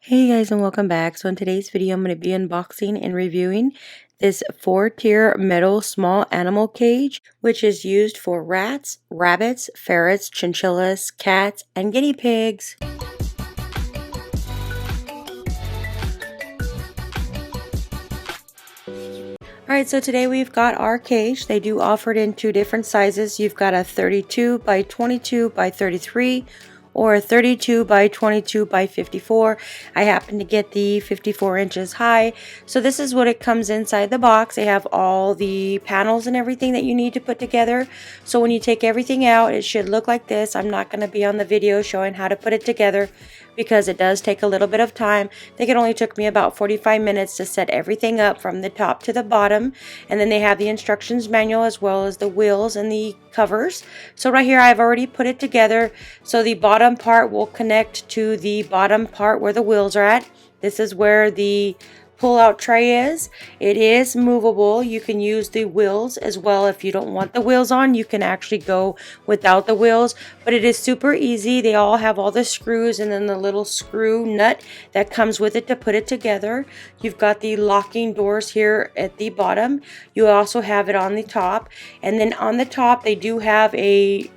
Hey guys, and welcome back. So in today's video I'm going to be unboxing and reviewing this 4-tier metal small animal cage, which is used for rats, rabbits, ferrets, chinchillas, cats, and guinea pigs. Alright, so today we've got our cage. They do offer it in two different sizes. You've got a 32 by 22 by 33 or a 32 by 22 by 54. I happen to get the 54 inches high. So this is what it comes inside the box. They have all the panels and everything that you need to put together. So when you take everything out, it should look like this. I'm not going to be on the video showing how to put it together because it does take a little bit of time. I think it only took me about 45 minutes to set everything up from the top to the bottom. And then they have the instructions manual as well as the wheels and the covers. So right here I've already put it together. So the bottom part will connect to the bottom part where the wheels are at. This is where the pull-out tray is. It is movable. You can use the wheels as well. If you don't want the wheels on, you can actually go without the wheels, but it is super easy. They all have all the screws and then the little screw nut that comes with it to put it together. You've got the locking doors here at the bottom. You also have it on the top, and then on the top they do have a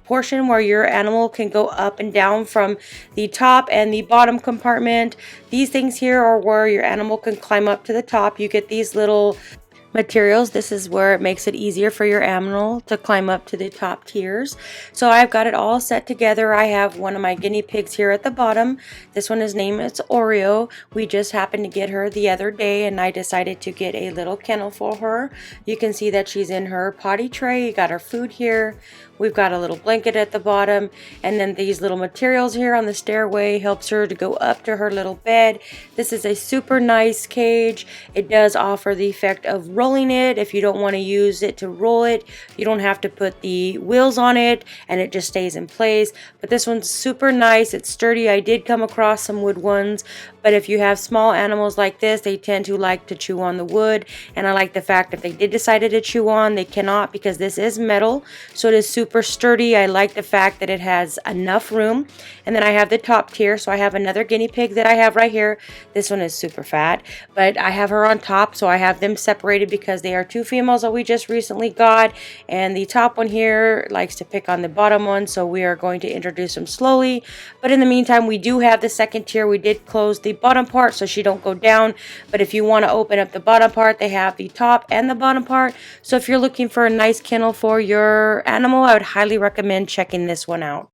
portion where your animal can go up and down from the top and the bottom compartment. These things here are where your animal can climb up to the top. You get these little materials. This is where it makes it easier for your animal to climb up to the top tiers. So I've got it all set together. I have one of my guinea pigs here at the bottom. This one is named Oreo. We just happened to get her the other day and I decided to get a little kennel for her. You can see that she's in her potty tray. You got her food here. We've got a little blanket at the bottom, and then these little materials here on the stairway helps her to go up to her little bed. This is a super nice cage. It does offer the effect of rolling it. If you don't want to use it to roll it, you don't have to put the wheels on it and it just stays in place. But this one's super nice. It's sturdy. I did come across some wood ones, but if you have small animals like this, they tend to like to chew on the wood, and I like the fact if they did decide to chew on, they cannot, because this is metal, so it is super sturdy. I like the fact that it has enough room. And then I have the top tier, so I have another guinea pig that I have right here. This one is super fat, but I have her on top, so I have them separated because they are two females that we just recently got, and the top one here likes to pick on the bottom one, so we are going to introduce them slowly. But in the meantime, we do have the second tier. We did close the bottom part so she don't go down, but if you want to open up the bottom part, they have the top and the bottom part. So if you're looking for a nice kennel for your animal, I would highly recommend checking this one out.